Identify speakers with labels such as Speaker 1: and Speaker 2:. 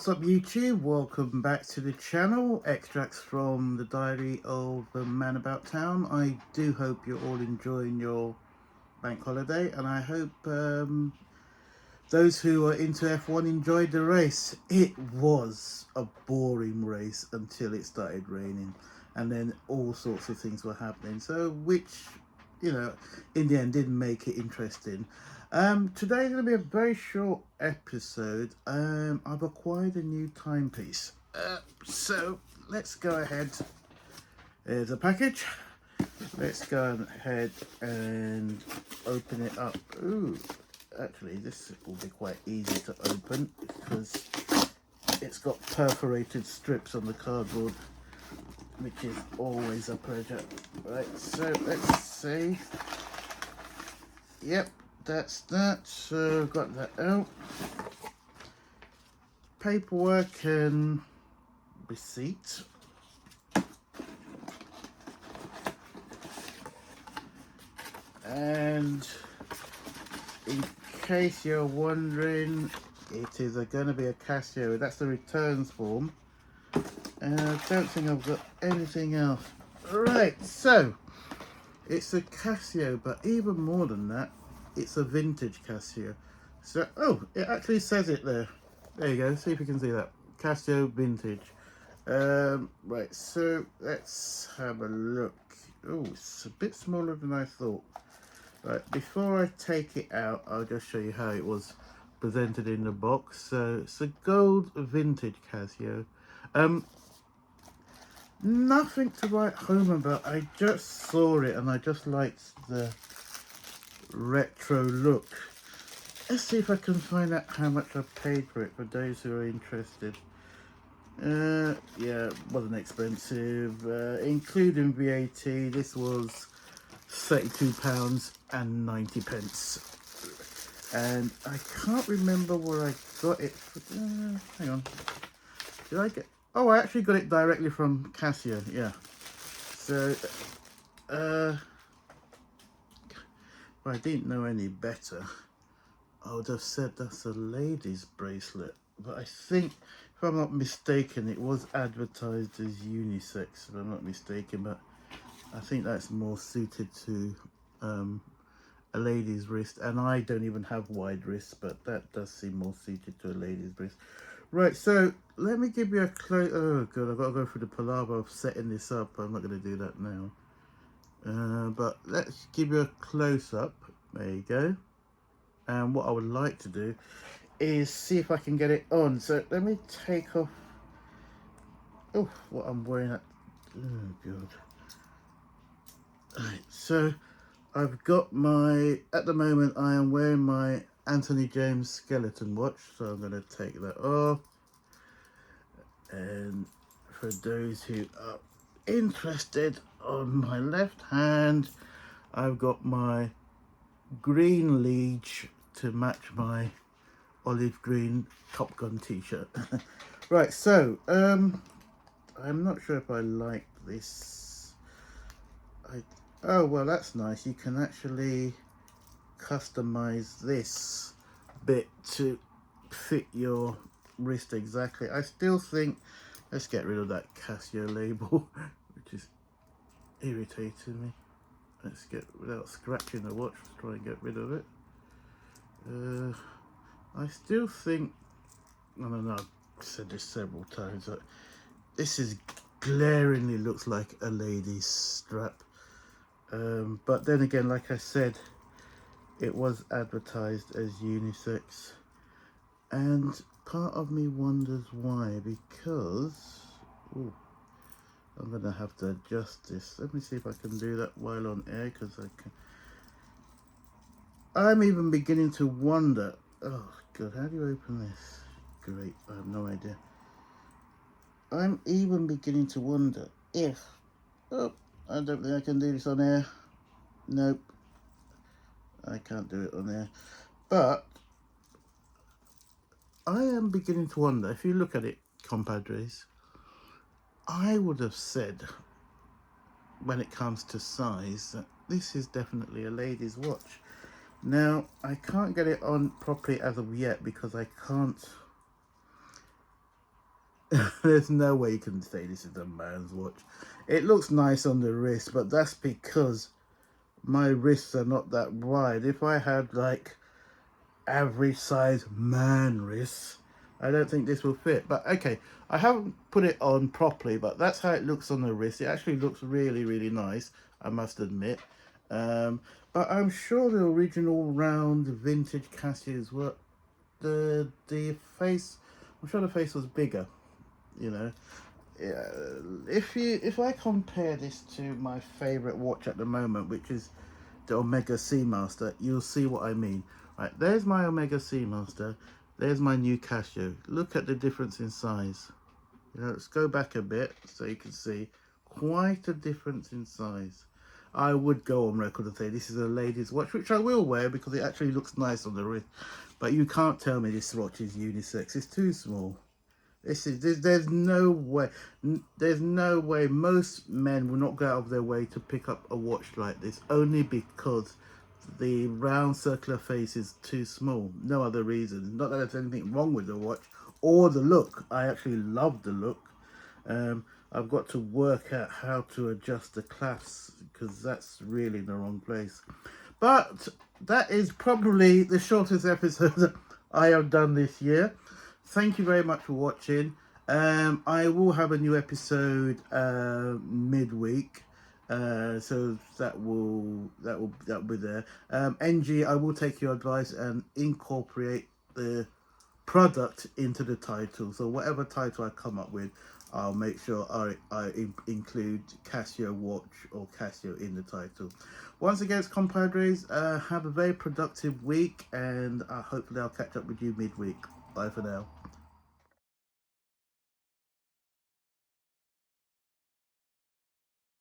Speaker 1: What's up YouTube? Welcome back to the channel. Extracts from the diary of the man about town. I do hope you're all enjoying your bank holiday, and I hope those who are into F1 enjoyed the race. It was a boring race until it started raining, and then all sorts of things were happening, so which, you know, in the end didn't make it interesting. Today is going to be a very short episode. I've acquired a new timepiece, so let's go ahead. There's a package. Let's go ahead and open it up. Ooh, actually this will be quite easy to open because it's got perforated strips on the cardboard, which is always a pleasure. Right, so let's see. Yep, that's that. So got that out. Paperwork and receipt. And in case you're wondering, it is going to be a Casio. That's the returns form. And I don't think I've got anything else. Right, so it's a Casio, but even more than that, it's a vintage Casio. So, oh, it actually says it there. There you go, see if you can see that. Casio vintage. Right, so let's have a look. Oh, it's a bit smaller than I thought. Right, before I take it out, I'll just show you how it was presented in the box. So it's a gold vintage Casio. Nothing to write home about. I just saw it and I just liked the retro look. Let's see if I can find out how much I paid for it for those who are interested. Yeah, it wasn't expensive. Including VAT, this was £32.90. And I can't remember where I got it. Hang on. Did I get... Oh, I actually got it directly from Casio, yeah. So, if I didn't know any better, I would have said that's a lady's bracelet. But I think, if I'm not mistaken, it was advertised as unisex, if I'm not mistaken. But I think that's more suited to a lady's wrist. And I don't even have wide wrists, but that does seem more suited to a lady's wrist. Right, so let me give you a close. Oh god, I've got to go through the palaver of setting this up. I'm not going to do that now. But let's give you a close-up. There you go. And what I would like to do is see if I can get it on. So let me take off. Oh, what I'm wearing at. Oh god. Right, so I've got my. At the moment, I am wearing my Anthony James skeleton watch, so I'm going to take that off. And for those who are interested, on my left hand I've got my green liege to match my olive green Top Gun t-shirt. Right, so I'm not sure if I like this. Oh well, that's nice. You can actually customize this bit to fit your wrist exactly. I still think, let's get rid of that Casio label, which is irritating me. Let's get, without scratching the watch, let's try and get rid of it. I still think, I don't know, I've said this several times, that this is glaringly looks like a lady's strap. But then again, like I said, it was advertised as unisex, and part of me wonders why, because ooh, I'm gonna have to adjust this. Let me see if I can do that while on air, because I can. I'm even beginning to wonder. Oh god, how do you open this? Great, I have no idea. I'm even beginning to wonder if, oh, I don't think I can do this on air. Nope, I can't do it on air. But I am beginning to wonder, if you look at it, compadres, I would have said, when it comes to size, that this is definitely a lady's watch. Now, I can't get it on properly as of yet because I can't There's no way you can say this is a man's watch. It looks nice on the wrist, but that's because my wrists are not that wide. If I had like average size man wrists, I don't think this will fit. But okay, I haven't put it on properly, but that's how it looks on the wrist. It actually looks really, really nice, I must admit. But I'm sure the original round vintage Casios were the face. I'm sure the face was bigger. You know, yeah, if I compare this to my favorite watch at the moment, which is the Omega Seamaster, you'll see what I mean. Right, there's my Omega Seamaster. There's my new Casio. Look at the difference in size. You know, let's go back a bit so you can see quite a difference in size. I would go on record and say this is a lady's watch, which I will wear because it actually looks nice on the wrist. But you can't tell me this watch is unisex. It's too small. There's no way. There's no way most men will not go out of their way to pick up a watch like this, only because the round circular face is too small. No other reason. Not that there's anything wrong with the watch or the look. I actually love the look. I've got to work out how to adjust the clasps because that's really in the wrong place. But that is probably the shortest episode I have done this year. Thank you very much for watching. I will have a new episode midweek, so that will be there. NG, I will take your advice and incorporate the product into the title. So whatever title I come up with, I'll make sure I include Casio watch or Casio in the title. Once again, it's compadres. Have a very productive week, and hopefully I'll catch up with you midweek. Bye for now.